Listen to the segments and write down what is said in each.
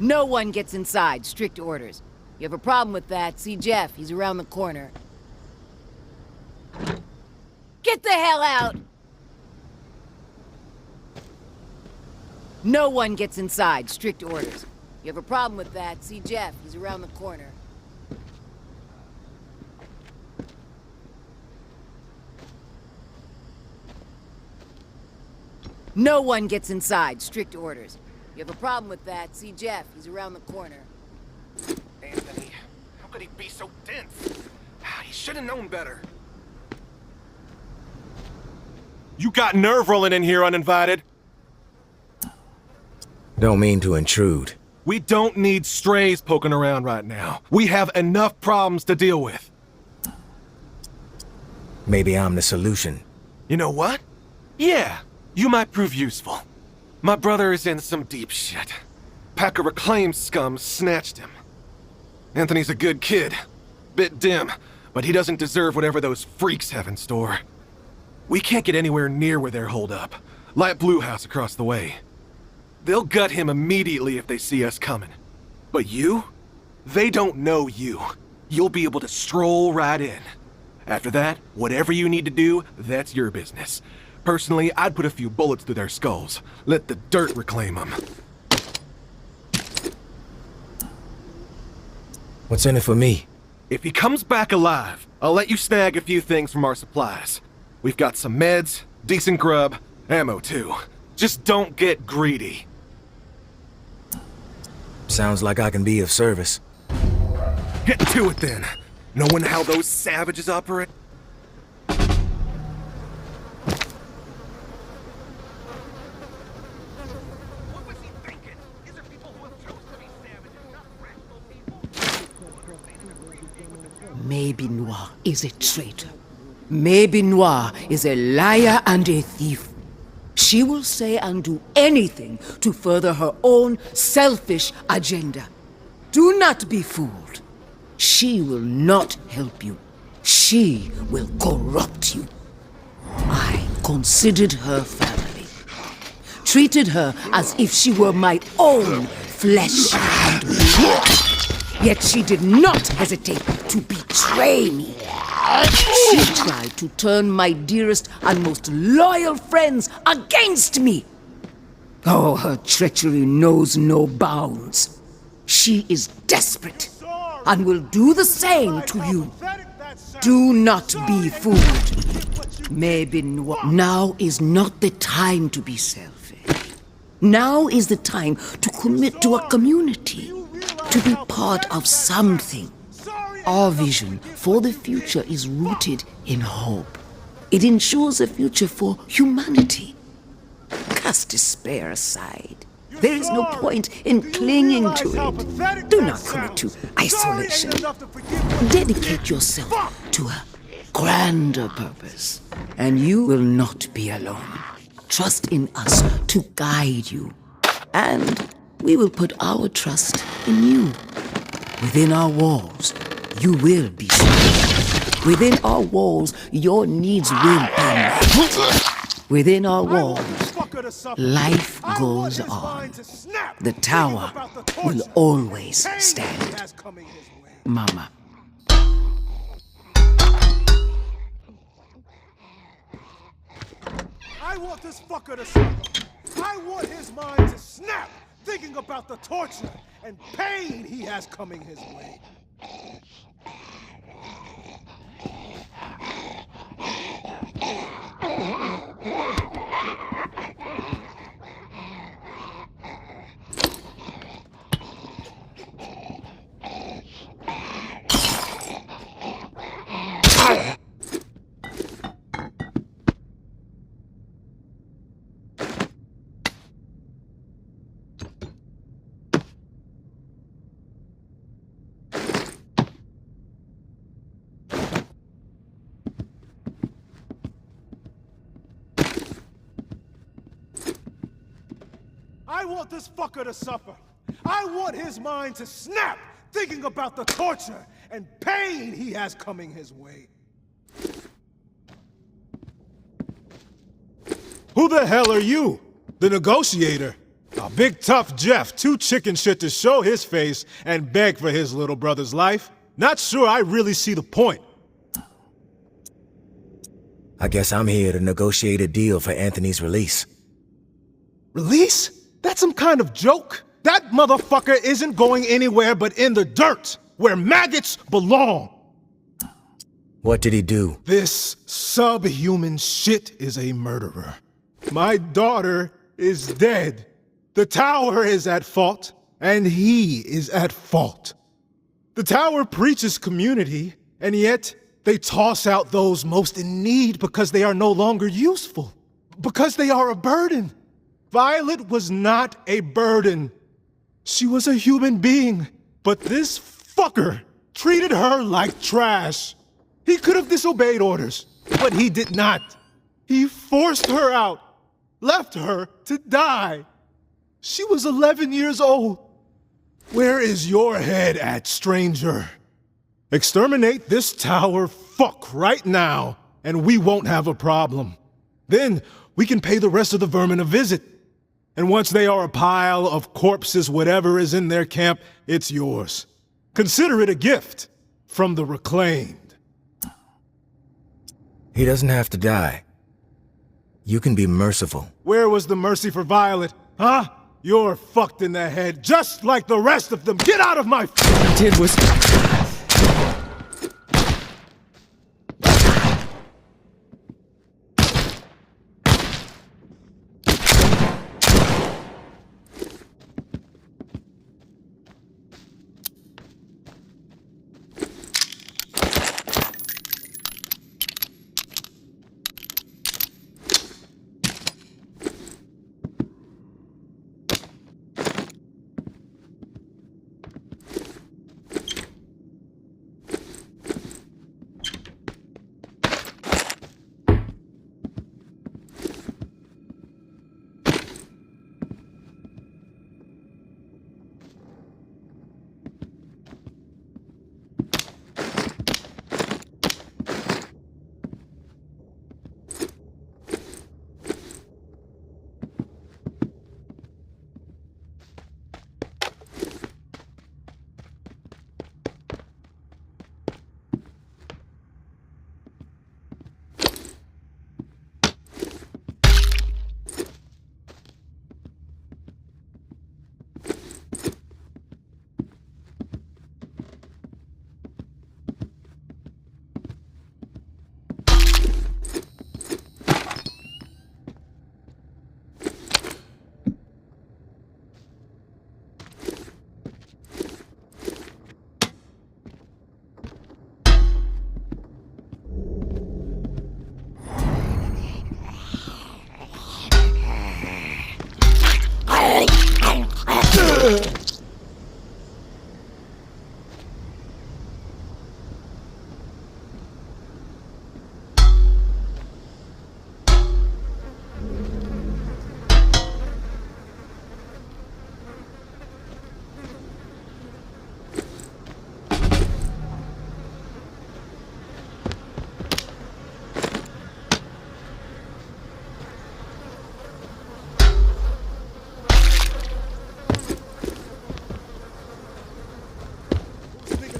No one gets inside. Strict orders. You have a problem with that, see Jeff. He's around the corner. Get the hell out! No one gets inside. Strict orders. You have a problem with that, see Jeff. He's around the corner. No one gets inside. Strict orders. You have a problem with that, see Jeff. He's around the corner. Anthony, how could he be so dense? He should have known better. You got nerve rolling in here uninvited. Don't mean to intrude. We don't need strays poking around right now. We have enough problems to deal with. Maybe I'm the solution. You know what? Yeah, you might prove useful. My brother is in some deep shit. Pack of reclaimed scum snatched him. Anthony's a good kid. Bit dim, but he doesn't deserve whatever those freaks have in store. We can't get anywhere near where they're holed up. Light Blue House across the way. They'll gut him immediately if they see us coming. But you? They don't know you. You'll be able to stroll right in. After that, whatever you need to do, that's your business. Personally, I'd put a few bullets through their skulls. Let the dirt reclaim them. What's in it for me? If he comes back alive, I'll let you snag a few things from our supplies. We've got some meds, decent grub, ammo too. Just don't get greedy. Sounds like I can be of service. Get to it then. Knowing how those savages operate? What was he thinking? These are people who have chosen to be savages, not rational people. Maybe Noir is a traitor. Maybe Noir is a liar and a thief. She will say and do anything to further her own selfish agenda. Do not be fooled. She will not help you. She will corrupt you. I considered her family. Treated her as if she were my own flesh and blood. Yet she did not hesitate to betray me. She tried to turn my dearest and most loyal friends against me. Oh, her treachery knows no bounds. She is desperate and will do the same to you. Do not be fooled. Maybe now is not the time to be selfish. Now is the time to commit to a community, to be part of something. Our vision for the future is rooted in hope. It ensures a future for humanity. Cast despair aside. There is no point in clinging to it. Do not commit to isolation. Dedicate yourself to a grander purpose, and you will not be alone. Trust in us to guide you, and we will put our trust in you. Within our walls, you will be safe. Within our walls, your needs will be met. Within our walls, life goes on. The tower will always stand. Mama. I want this fucker to suffer. I want his mind to snap, thinking about the torture and pain he has coming his way. I want this fucker to suffer. I want his mind to snap, thinking about the torture and pain he has coming his way. Who the hell are you? The negotiator? Big tough Jeff, too chicken shit to show his face and beg for his little brother's life. Not sure I really see the point. I guess I'm here to negotiate a deal for Anthony's release. Release? That's some kind of joke? That motherfucker isn't going anywhere but in the dirt, where maggots belong. What did he do? This subhuman shit is a murderer. My daughter is dead. The tower is at fault, and he is at fault. The tower preaches community, and yet they toss out those most in need because they are no longer useful, because they are a burden. Violet was not a burden. She was a human being, but this fucker treated her like trash. He could have disobeyed orders, but he did not. He forced her out, left her to die. She was 11 years old. Where is your head at, stranger? Exterminate this tower fuck right now, and we won't have a problem. Then we can pay the rest of the vermin a visit. And once they are a pile of corpses, whatever is in their camp, it's yours. Consider it a gift from the reclaimed. He doesn't have to die. You can be merciful. Where was the mercy for Violet, huh? You're fucked in the head, just like the rest of them. Get out of my... What I did was...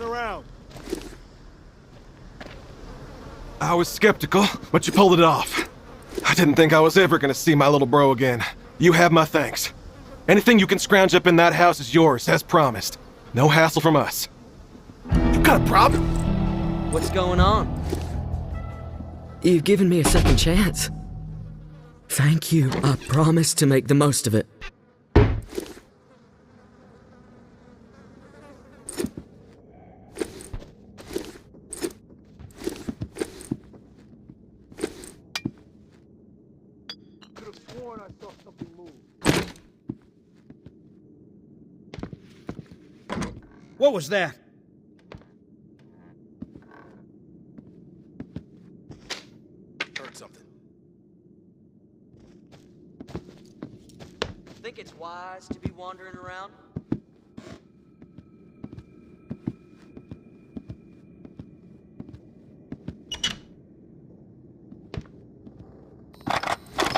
Around. I was skeptical, but you pulled it off. I didn't think I was ever gonna see my little bro again. You have my thanks. Anything you can scrounge up in that house is yours, as promised. No hassle from us. You got a problem? What's going on? You've given me a second chance. Thank you. I promise to make the most of it. What was that? Heard something. Think it's wise to be wandering around?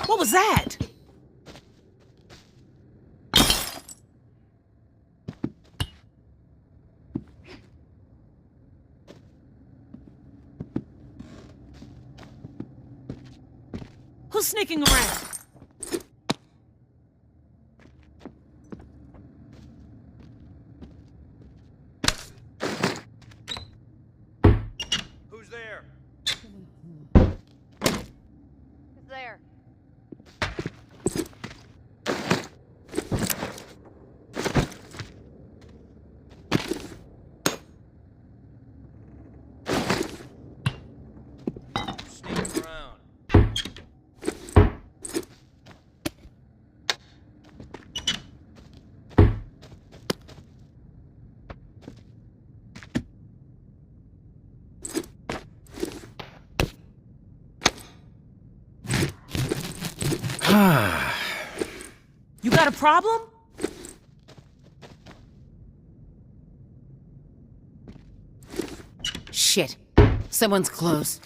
What was that? Who's sneaking around? Who's there? Who's there? Sneaking around. You got a problem? Shit. Someone's close.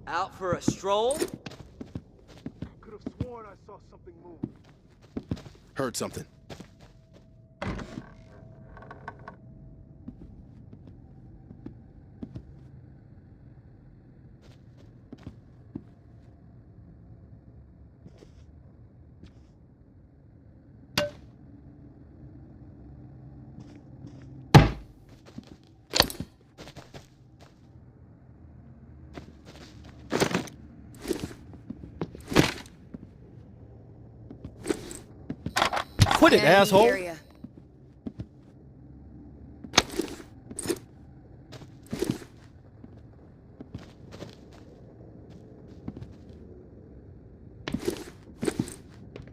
Out for a stroll? Could have sworn I saw something move. Heard something. Quit it, Scanning the asshole! area.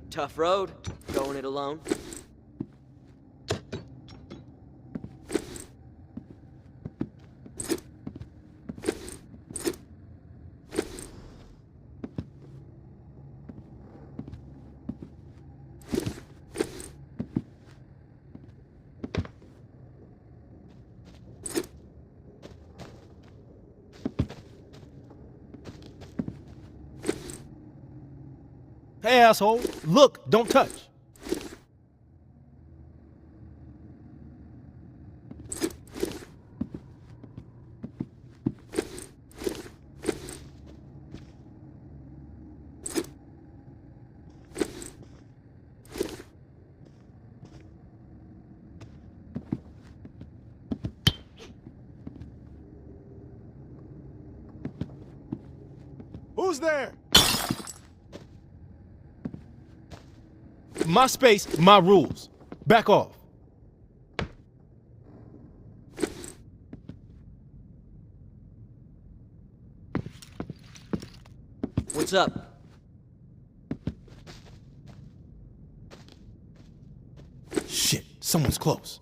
Tough road, going it alone. Hey, asshole! Look, don't touch! Who's there? My space, my rules. Back off. What's up? Shit, someone's close.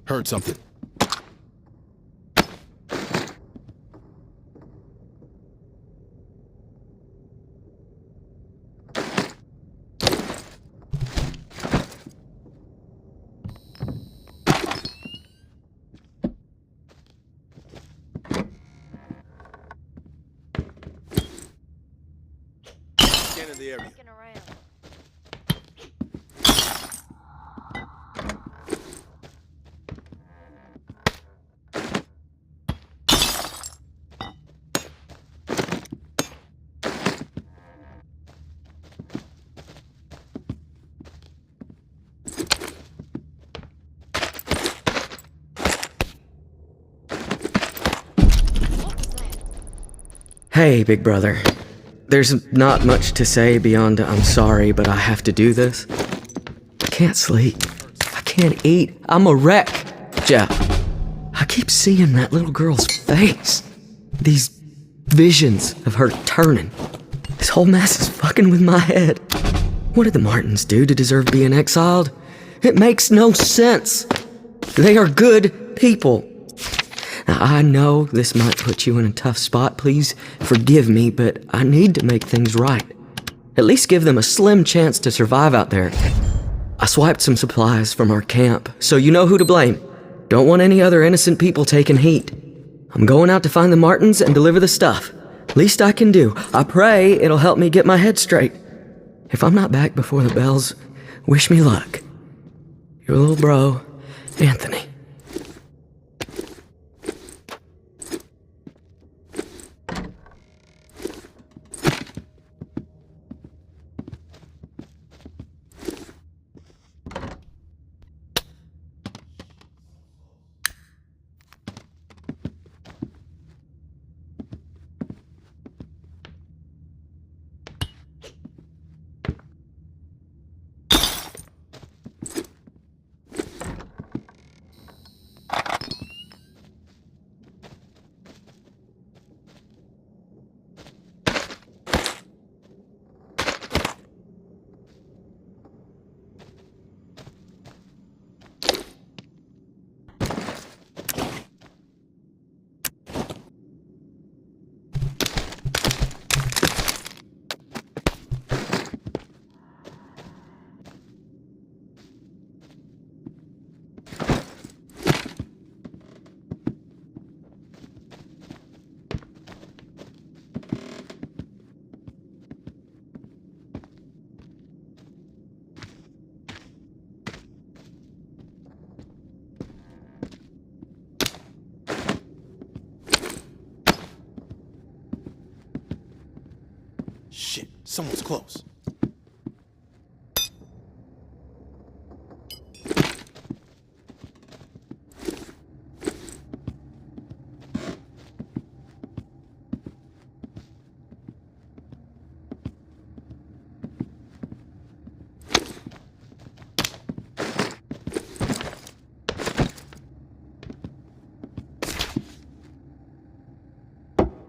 Heard something. Scanning the area. Looking around. Hey, big brother. There's not much to say beyond I'm sorry, but I have to do this. I can't sleep. I can't eat. I'm a wreck, Jeff. I keep seeing that little girl's face. These visions of her turning. This whole mess is fucking with my head. What did the Martins do to deserve being exiled? It makes no sense. They are good people. Now, I know this might put you in a tough spot. Please forgive me, but I need to make things right. At least give them a slim chance to survive out there. I swiped some supplies from our camp, so you know who to blame. Don't want any other innocent people taking heat. I'm going out to find the Martins and deliver the stuff. Least I can do. I pray it'll help me get my head straight. If I'm not back before the bells, wish me luck. Your little bro, Anthony. Shit, someone's close.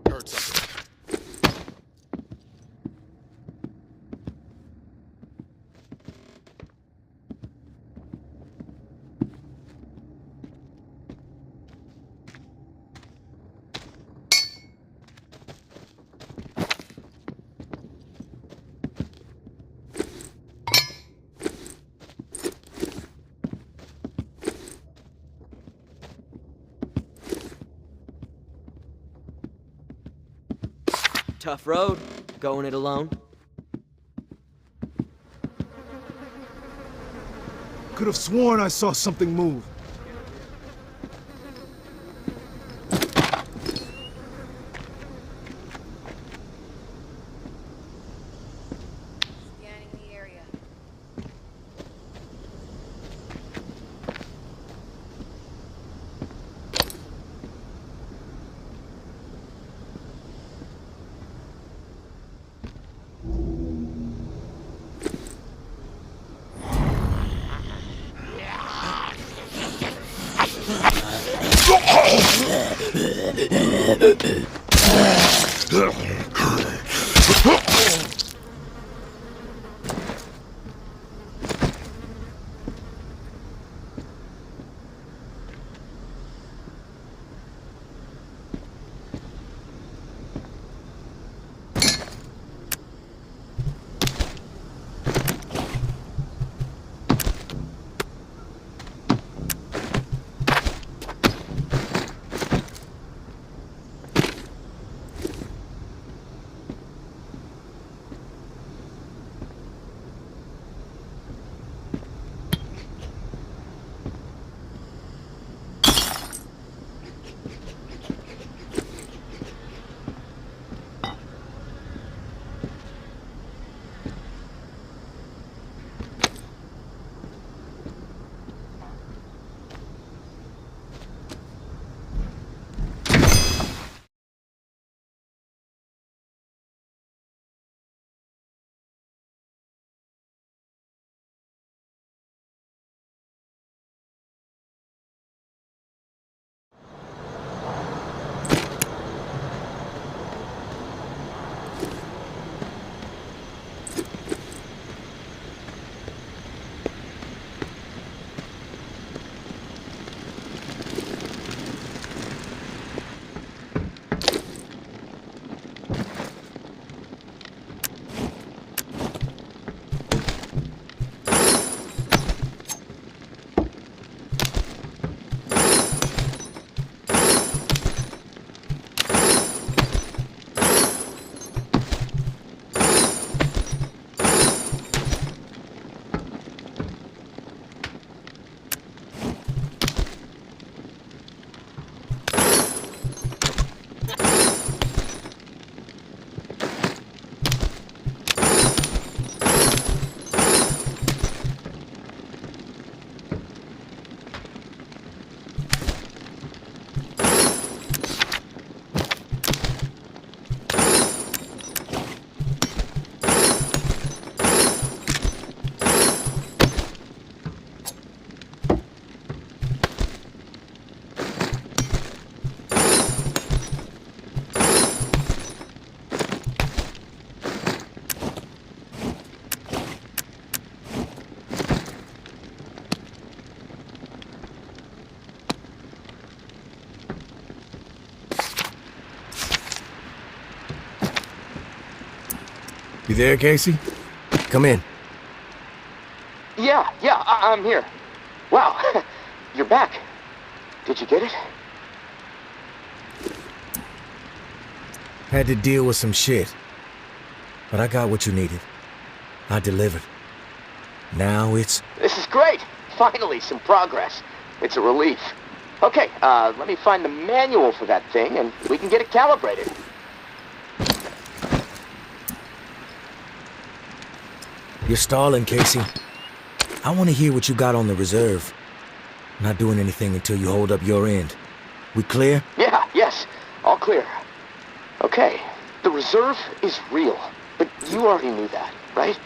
Heard something. Tough road, going it alone. Could have sworn I saw something move. Scanning the area. You there, Casey? Come in. Yeah, I'm here. Wow, you're back. Did you get it? Had to deal with some shit. But I got what you needed. I delivered. Now it's... This is great. Finally, some progress. It's a relief. Okay, let me find the manual for that thing and we can get it calibrated. You're stalling, Casey. I want to hear what you got on the reserve. Not doing anything until you hold up your end. We clear? Yeah, yes, all clear. Okay, the reserve is real, but you already knew that, right?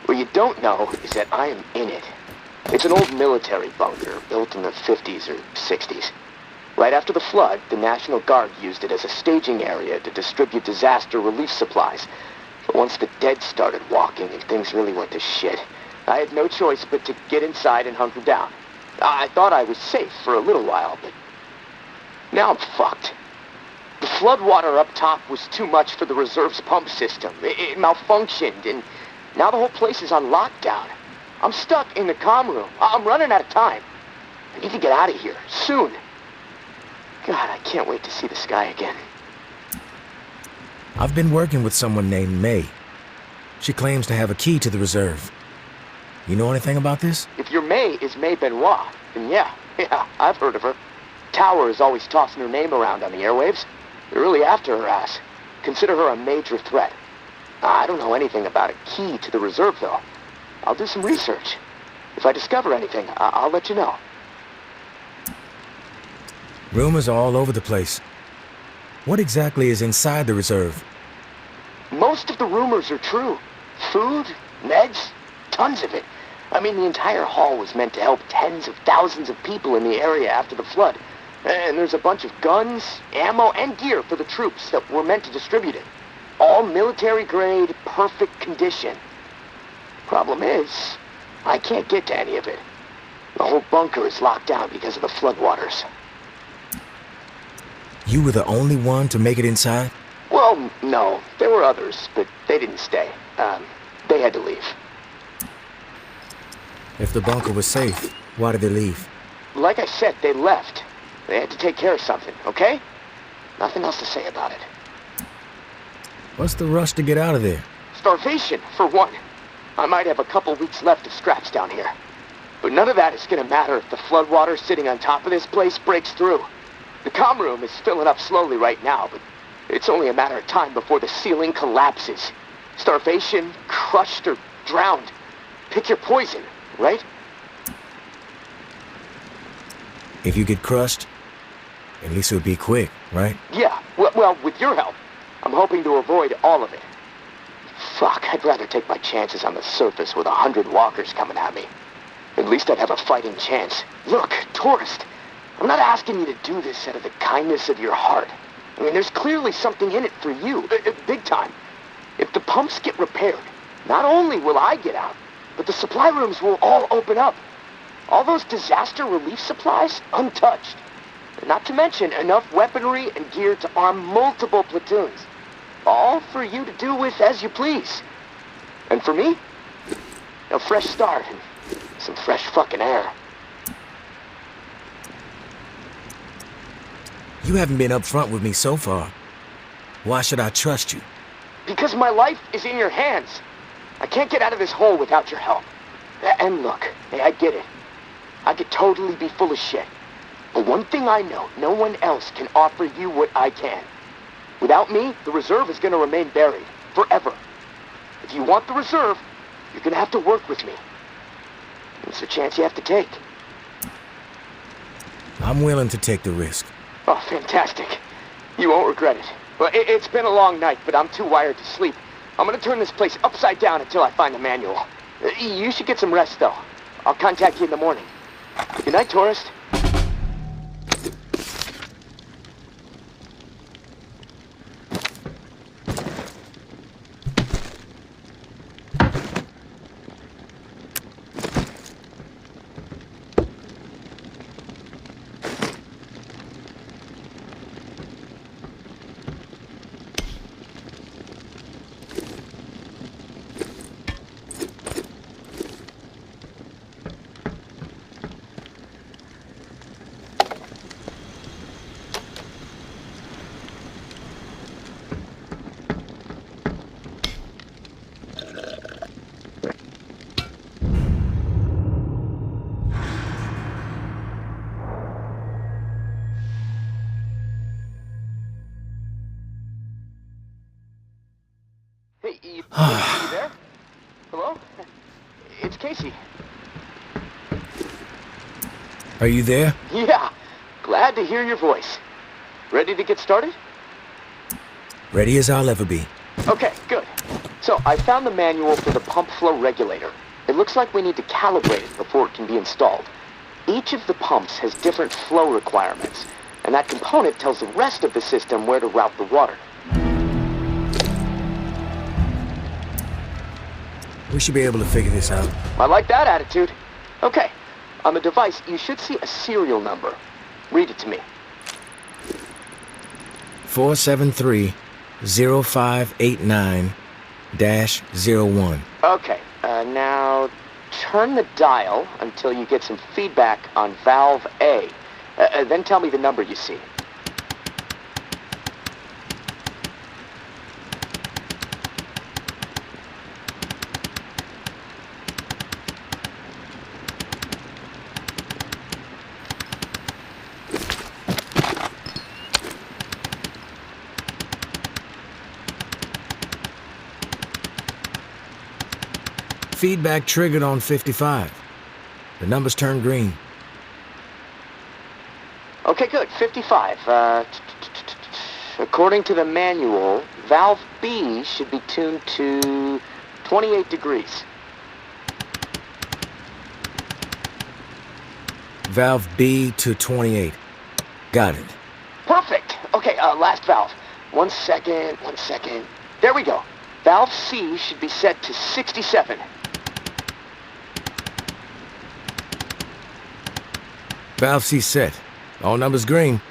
What you don't know is that I am in it. It's an old military bunker built in the 50s or 60s. Right after the flood, the National Guard used it as a staging area to distribute disaster relief supplies. But once the dead started walking and things really went to shit, I had no choice but to get inside and hunker down. I thought I was safe for a little while, but now I'm fucked. The floodwater up top was too much for the reserve's pump system. It malfunctioned, and now the whole place is on lockdown. I'm stuck in the comm room. I'm running out of time. I need to get out of here, soon. God, I can't wait to see the sky again. I've been working with someone named May. She claims to have a key to the reserve. You know anything about this? If your May is May Benoit, then yeah, I've heard of her. Tower is always tossing her name around on the airwaves. They're really after her ass. Consider her a major threat. I don't know anything about a key to the reserve, though. I'll do some research. If I discover anything, I'll let you know. Rumors are all over the place. What exactly is inside the reserve? Most of the rumors are true. Food, meds, tons of it. I mean, the entire hall was meant to help tens of thousands of people in the area after the flood. And there's a bunch of guns, ammo, and gear for the troops that were meant to distribute it. All military-grade, perfect condition. Problem is, I can't get to any of it. The whole bunker is locked down because of the floodwaters. You were the only one to make it inside? Well, no. There were others, but they didn't stay. They had to leave. If the bunker was safe, why did they leave? Like I said, they left. They had to take care of something, okay? Nothing else to say about it. What's the rush to get out of there? Starvation, for one. I might have a couple weeks left of scraps down here. But none of that is gonna matter if the floodwater sitting on top of this place breaks through. The comm room is filling up slowly right now, but it's only a matter of time before the ceiling collapses. Starvation, crushed, or drowned. Pick your poison, right? If you get crushed, at least it would be quick, right? Yeah, well, with your help, I'm hoping to avoid all of it. Fuck, I'd rather take my chances on the surface with 100 walkers coming at me. At least I'd have a fighting chance. Look, tourist, I'm not asking you to do this out of the kindness of your heart. I mean, there's clearly something in it for you, big time. If the pumps get repaired, not only will I get out, but the supply rooms will all open up. All those disaster relief supplies, untouched. Not to mention enough weaponry and gear to arm multiple platoons. All for you to do with as you please. And for me, a fresh start and some fresh fucking air. You haven't been upfront with me so far. Why should I trust you? Because my life is in your hands. I can't get out of this hole without your help. And look, hey, I get it. I could totally be full of shit. But one thing I know, no one else can offer you what I can. Without me, the reserve is gonna remain buried. Forever. If you want the reserve, you're gonna have to work with me. It's a chance you have to take. I'm willing to take the risk. Oh, fantastic. You won't regret it. Well, it's been a long night, but I'm too wired to sleep. I'm gonna turn this place upside down until I find the manual. You should get some rest, though. I'll contact you in the morning. Good night, tourist. You there? Hello? It's Casey. Are you there? Yeah, glad to hear your voice. Ready to get started? Ready as I'll ever be. Okay, good. So, I found the manual for the pump flow regulator. It looks like we need to calibrate it before it can be installed. Each of the pumps has different flow requirements, and that component tells the rest of the system where to route the water. We should be able to figure this out. I like that attitude. Okay, on the device, you should see a serial number. Read it to me. 473-0589-01. Okay, now turn the dial until you get some feedback on valve A. Then tell me the number you see. Feedback triggered on 55. The numbers turned green. Okay, good. 55. According to the manual, valve B should be tuned to 28 degrees. Valve B to 28. Got it. Perfect. Okay, last valve. One second. There we go. Valve C should be set to 67. Valve C set. All numbers green.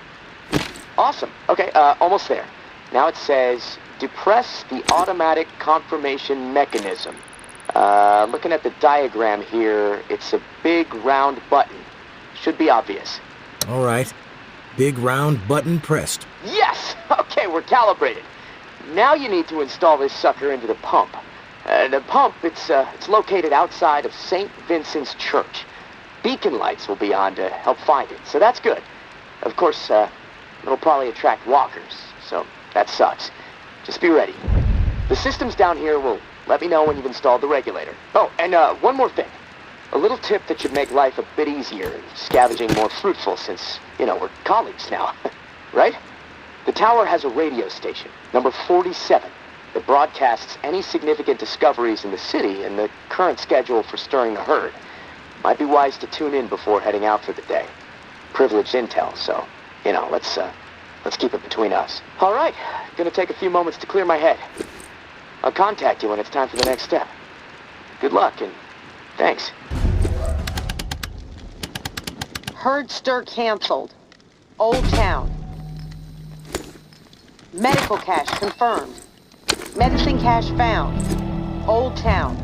Awesome. Okay, almost there. Now it says, depress the automatic confirmation mechanism. Looking at the diagram here, it's a big round button. Should be obvious. All right. Big round button pressed. Yes! Okay, we're calibrated. Now you need to install this sucker into the pump. The pump, it's located outside of St. Vincent's Church. Beacon lights will be on to help find it, so that's good. Of course, it'll probably attract walkers, so that sucks. Just be ready. The systems down here will let me know when you've installed the regulator. Oh, and one more thing. A little tip that should make life a bit easier and scavenging more fruitful since, we're colleagues now. Right? The tower has a radio station, number 47, that broadcasts any significant discoveries in the city and the current schedule for stirring the herd. Might be wise to tune in before heading out for the day. Privileged intel, so, let's keep it between us. All right, gonna take a few moments to clear my head. I'll contact you when it's time for the next step. Good luck, and thanks. Herd stir canceled. Old Town. Medical cache confirmed. Medicine cache found. Old Town.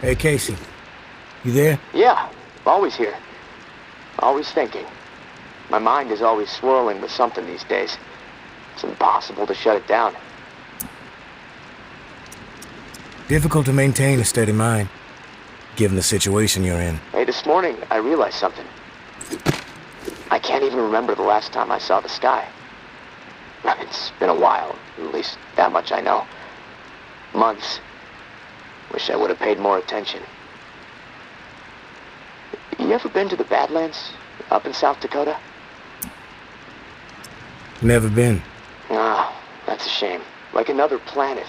Hey, Casey. You there? Yeah, always here. Always thinking. My mind is always swirling with something these days. It's impossible to shut it down. Difficult to maintain a steady mind, given the situation you're in. Hey, this morning I realized something. I can't even remember the last time I saw the sky. It's been a while, at least that much I know. Months. Wish I would have paid more attention. You ever been to the Badlands, up in South Dakota? Never been. Ah, that's a shame. Like another planet.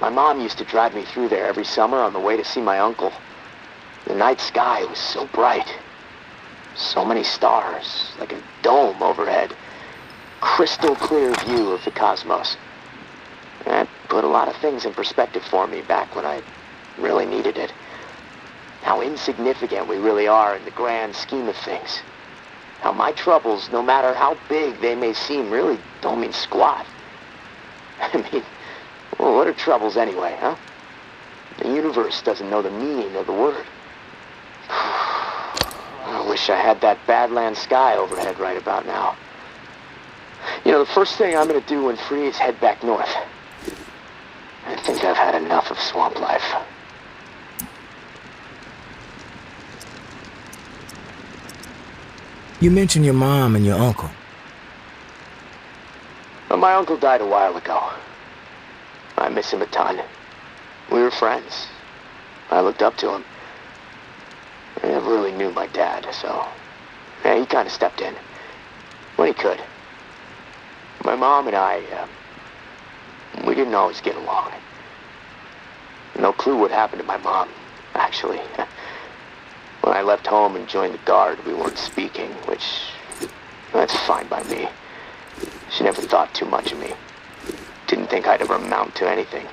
My mom used to drive me through there every summer on the way to see my uncle. The night sky was so bright. So many stars, like a dome overhead. Crystal clear view of the cosmos. That put a lot of things in perspective for me back when I really needed it. How insignificant we really are in the grand scheme of things. How my troubles, no matter how big they may seem, really don't mean squat. I mean, well, what are troubles anyway, huh? The universe doesn't know the meaning of the word. I wish I had that Badlands sky overhead right about now. You know, the first thing I'm gonna do when free is head back north. I think I've had enough of swamp life. You mentioned your mom and your uncle. But my uncle died a while ago. I miss him a ton. We were friends. I looked up to him. I never really knew my dad, so... yeah, he kind of stepped in. When he could. My mom and I, we didn't always get along. No clue what happened to my mom, actually. When I left home and joined the Guard, we weren't speaking, which... that's fine by me. She never thought too much of me. Didn't think I'd ever amount to anything.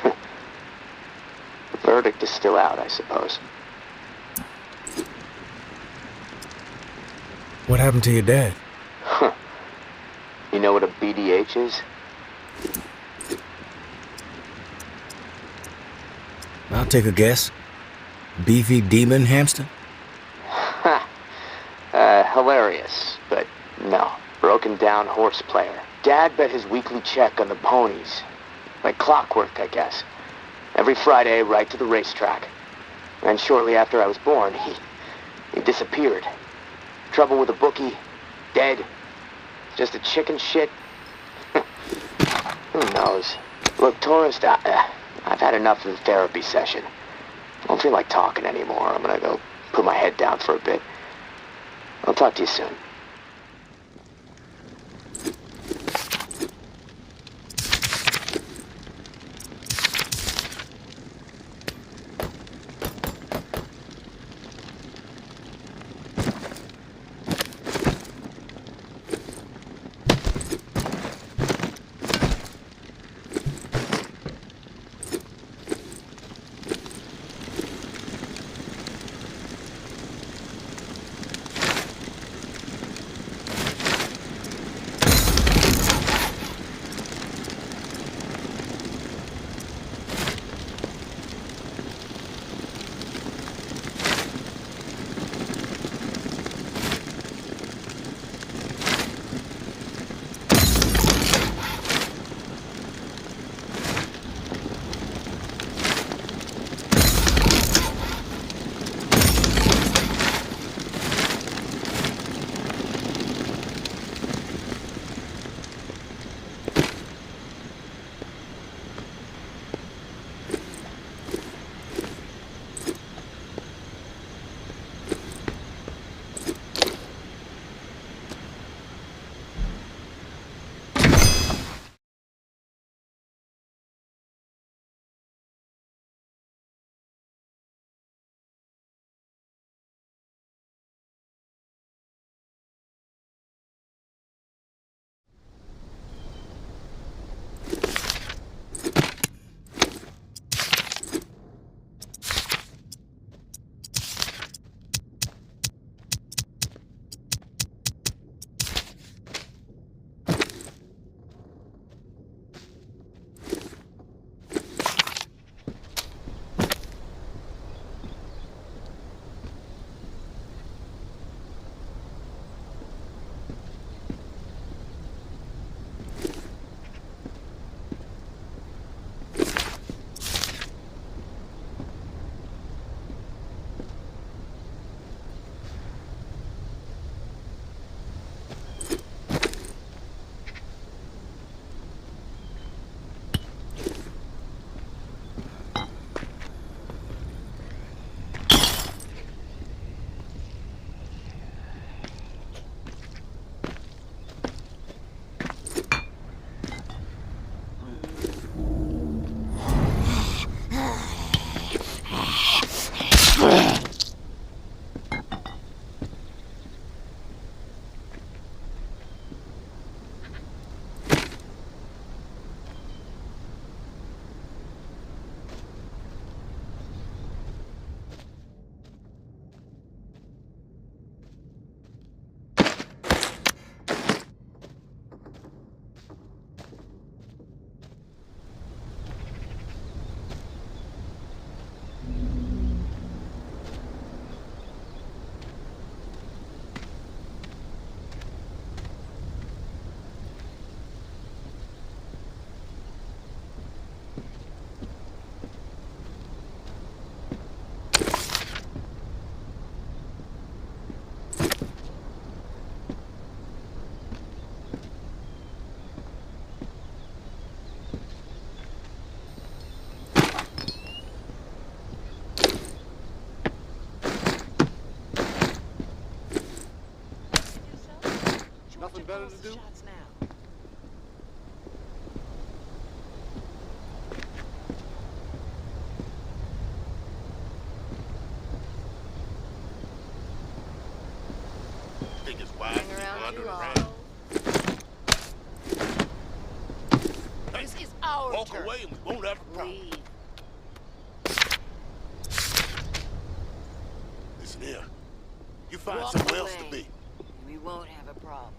The verdict is still out, I suppose. What happened to your dad? You know what a BDH is? I'll take a guess. Beefy demon hamster? Hilarious, but no. Broken down horse player. Dad bet his weekly check on the ponies. Like clockwork, I guess. Every Friday, right to the racetrack. And shortly after I was born, he disappeared. Trouble with a bookie. Dead. Just a chicken shit. Who knows? Look, tourist, I've had enough of the therapy session. I don't feel like talking anymore. I'm gonna go put my head down for a bit. I'll talk to you soon. better to do? Think it's wise to Hang around under too the long. rain. This is our Walk turn. away and we won't have a problem. Leave. Listen here. You find Walk somewhere else to away. be. We won't have a problem.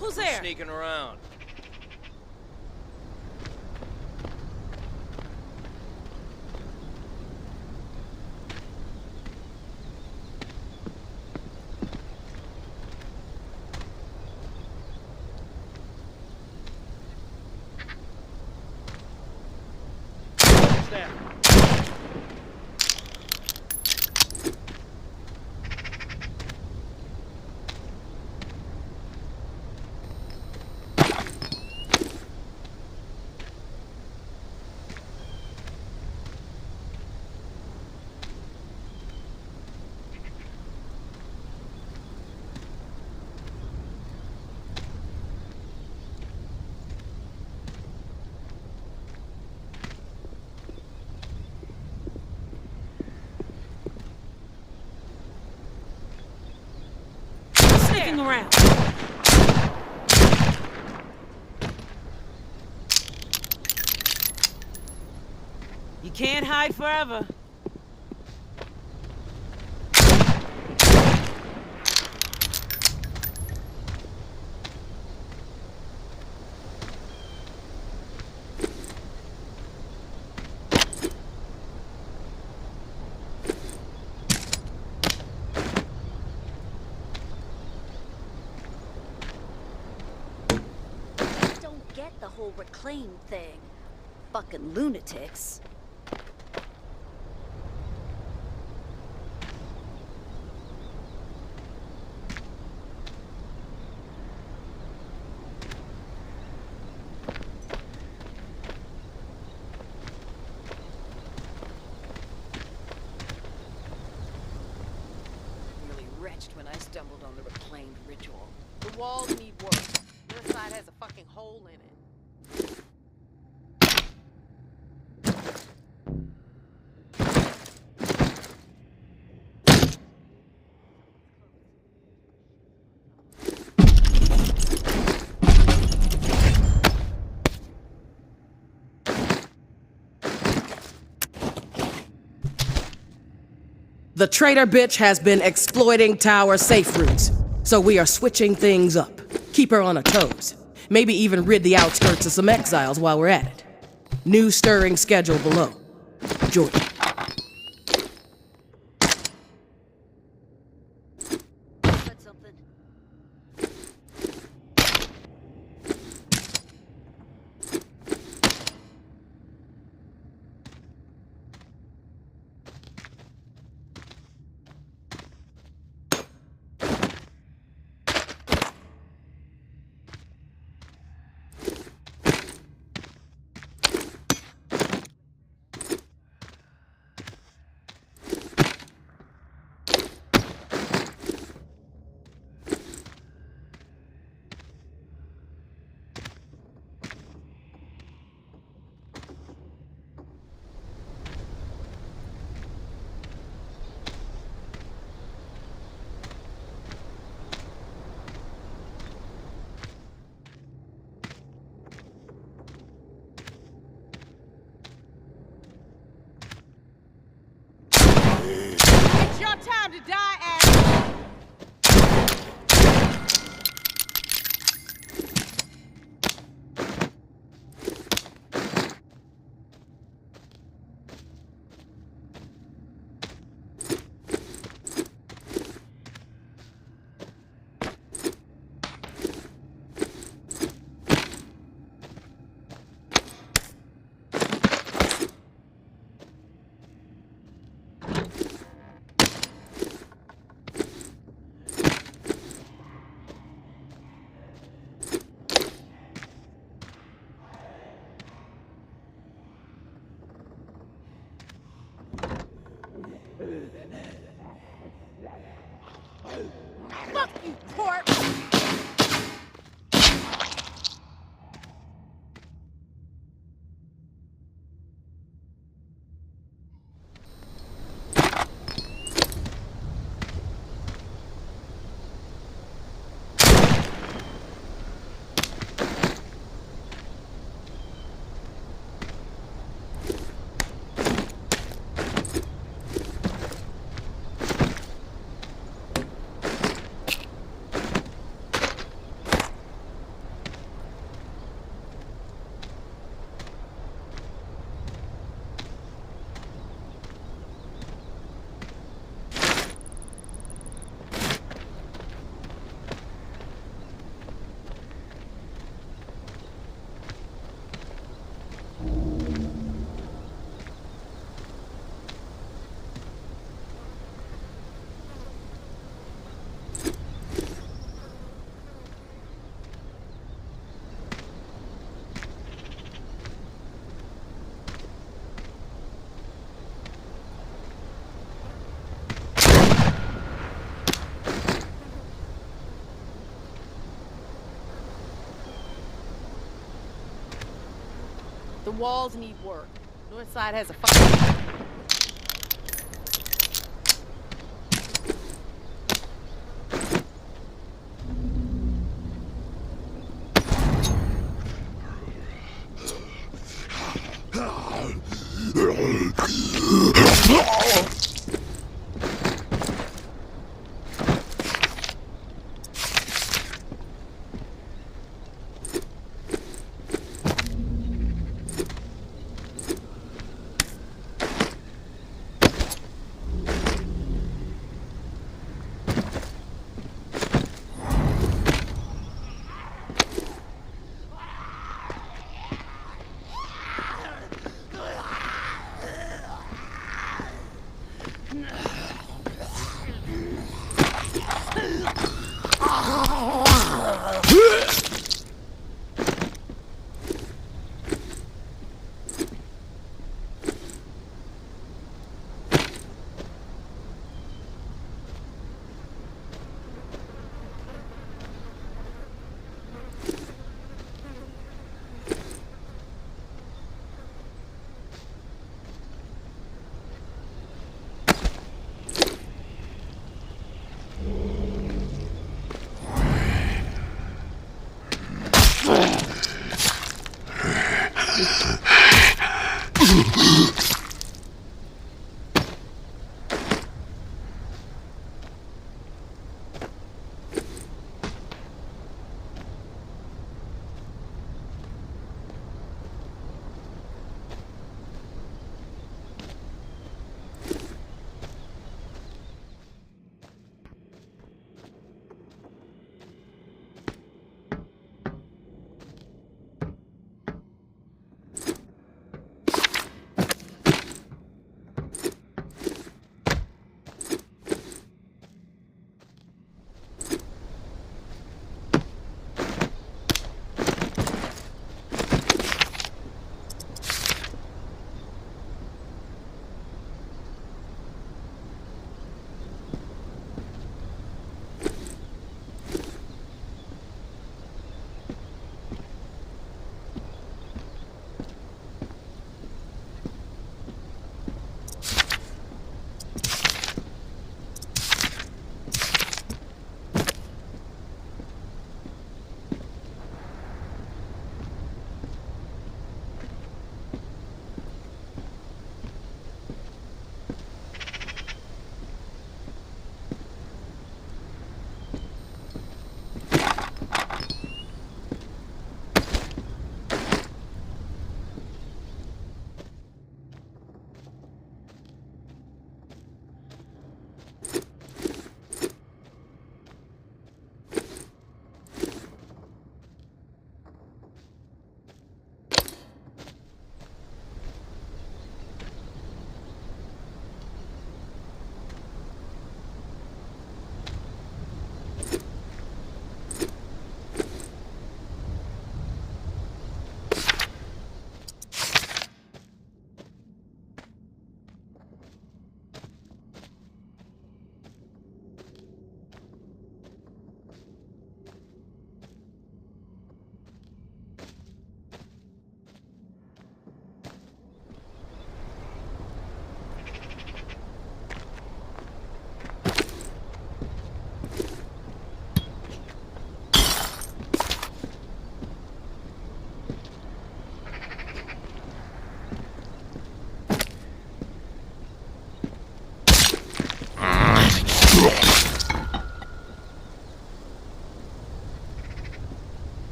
Who's there? Sneaking around. What's that? Sneaking around. You can't hide forever. Don't get the whole reclaim thing. Fucking lunatics. Really wretched when I stumbled on the reclaimed ritual. The walls need work. Your side has a fucking hole in it. The traitor bitch has been exploiting tower safe routes, so we are switching things up. Keep her on her toes. Maybe even rid the outskirts of some exiles while we're at it. New stirring schedule below. Jordan. Said something. The walls need work. North side has a fucking...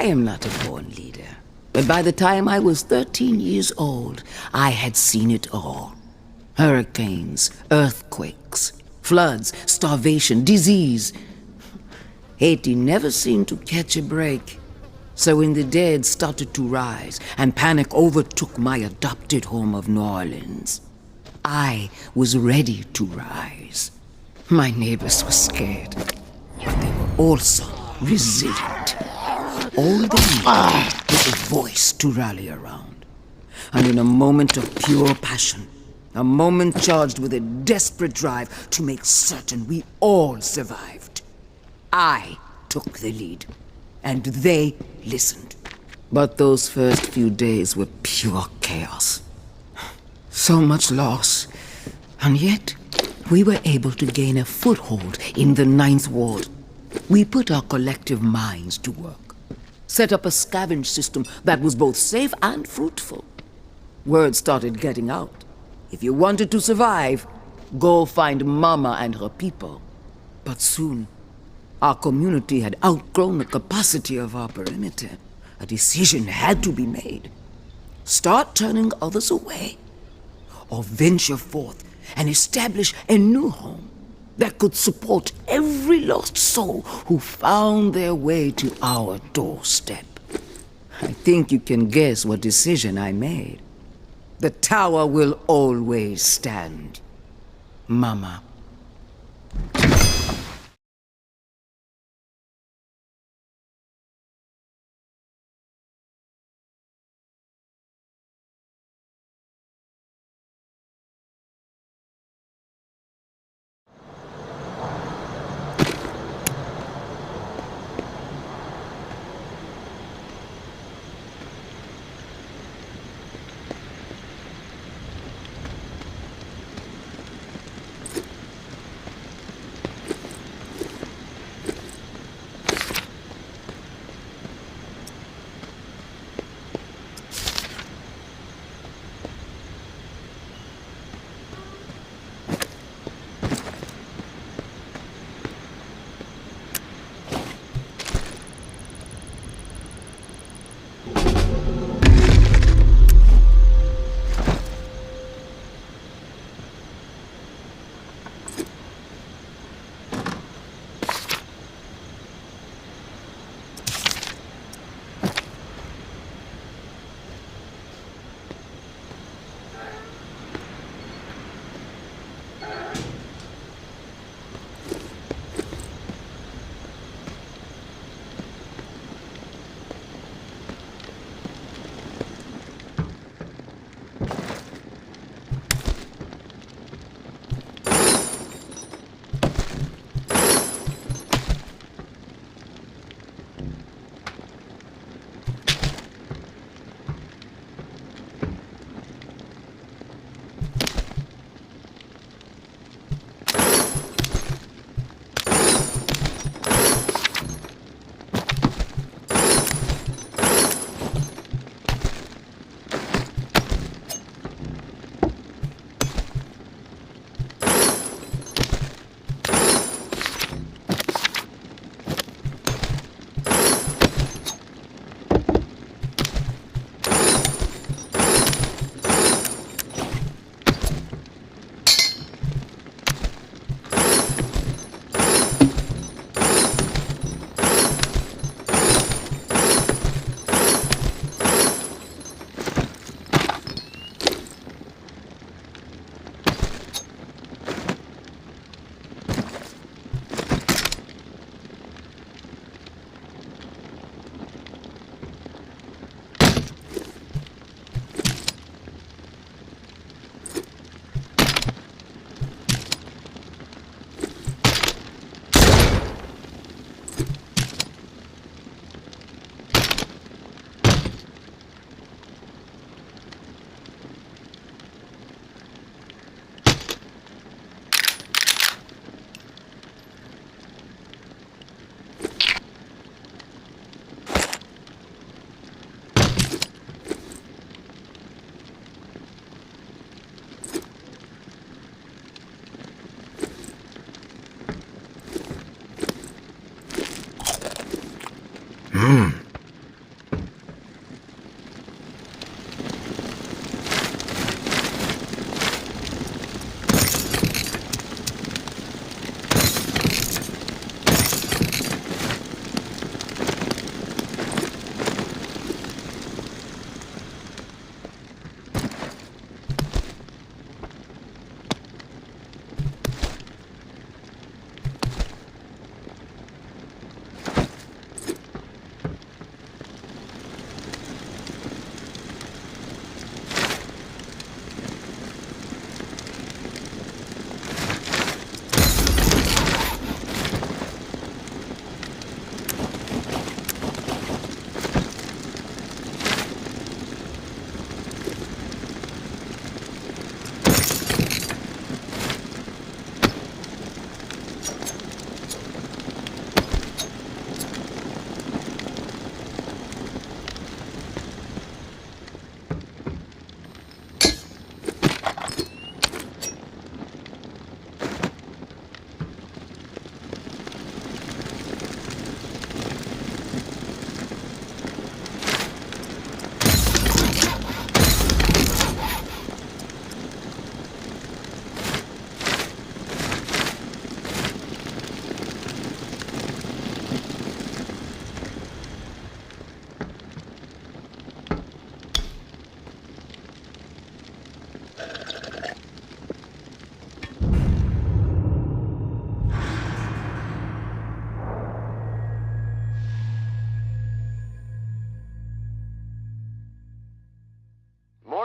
I am not a born leader. But by the time I was 13 years old, I had seen it all. Hurricanes, earthquakes, floods, starvation, disease. Haiti never seemed to catch a break. So when the dead started to rise and panic overtook my adopted home of New Orleans, I was ready to rise. My neighbors were scared, but they were also resilient. All they needed was a voice to rally around. And in a moment of pure passion, a moment charged with a desperate drive to make certain we all survived, I took the lead, and they listened. But those first few days were pure chaos. So much loss, and yet we were able to gain a foothold in the Ninth Ward. We put our collective minds to work, set up a scavenge system that was both safe and fruitful. Word started getting out. If you wanted to survive, go find Mama and her people. But soon, our community had outgrown the capacity of our perimeter. A decision had to be made. Start turning others away, or venture forth and establish a new home that could support every lost soul who found their way to our doorstep. I think you can guess what decision I made. The tower will always stand. Mama.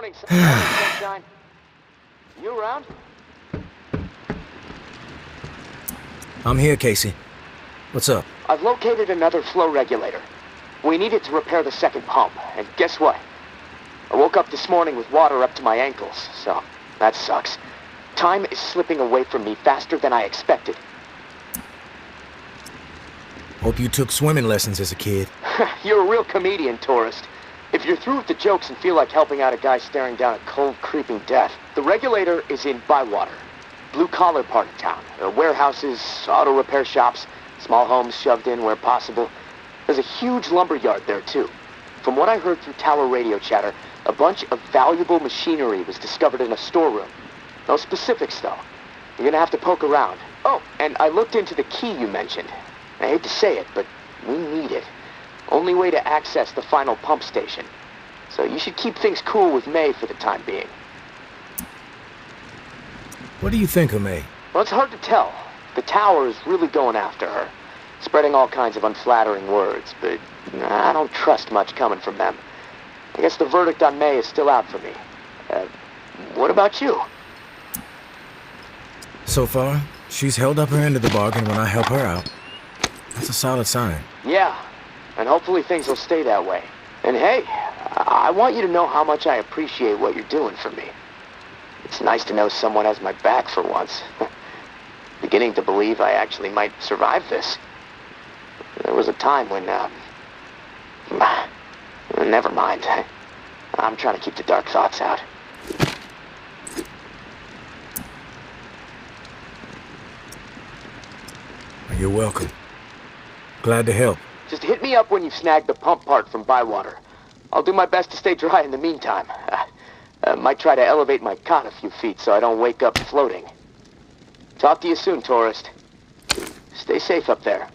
Morning, sunshine. You around? I'm here, Casey. What's up? I've located another flow regulator. We need it to repair the second pump, and guess what? I woke up this morning with water up to my ankles, so that sucks. Time is slipping away from me faster than I expected. Hope you took swimming lessons as a kid. You're a real comedian, tourist. If you're through with the jokes and feel like helping out a guy staring down a cold, creeping death, the regulator is in Bywater. Blue-collar part of town. Warehouses, auto repair shops, small homes shoved in where possible. There's a huge lumber yard there, too. From what I heard through tower radio chatter, a bunch of valuable machinery was discovered in a storeroom. No specifics, though. You're gonna have to poke around. Oh, and I looked into the key you mentioned. I hate to say it, but we need it. Only way to access the final pump station. So you should keep things cool with May for the time being. What do you think of May? Well, it's hard to tell. The tower is really going after her. Spreading all kinds of unflattering words, but I don't trust much coming from them. I guess the verdict on May is still out for me. What about you? So far, she's held up her end of the bargain when I help her out. That's a solid sign. Yeah, and hopefully things will stay that way. And hey, I want you to know how much I appreciate what you're doing for me. It's nice to know someone has my back for once. Beginning to believe I actually might survive this. There was a time when, never mind. I'm trying to keep the dark thoughts out. You're welcome. Glad to help. Just hit me up when you've snagged the pump part from Bywater. I'll do my best to stay dry in the meantime. Might try to elevate my cot a few feet so I don't wake up floating. Talk to you soon, tourist. Stay safe up there.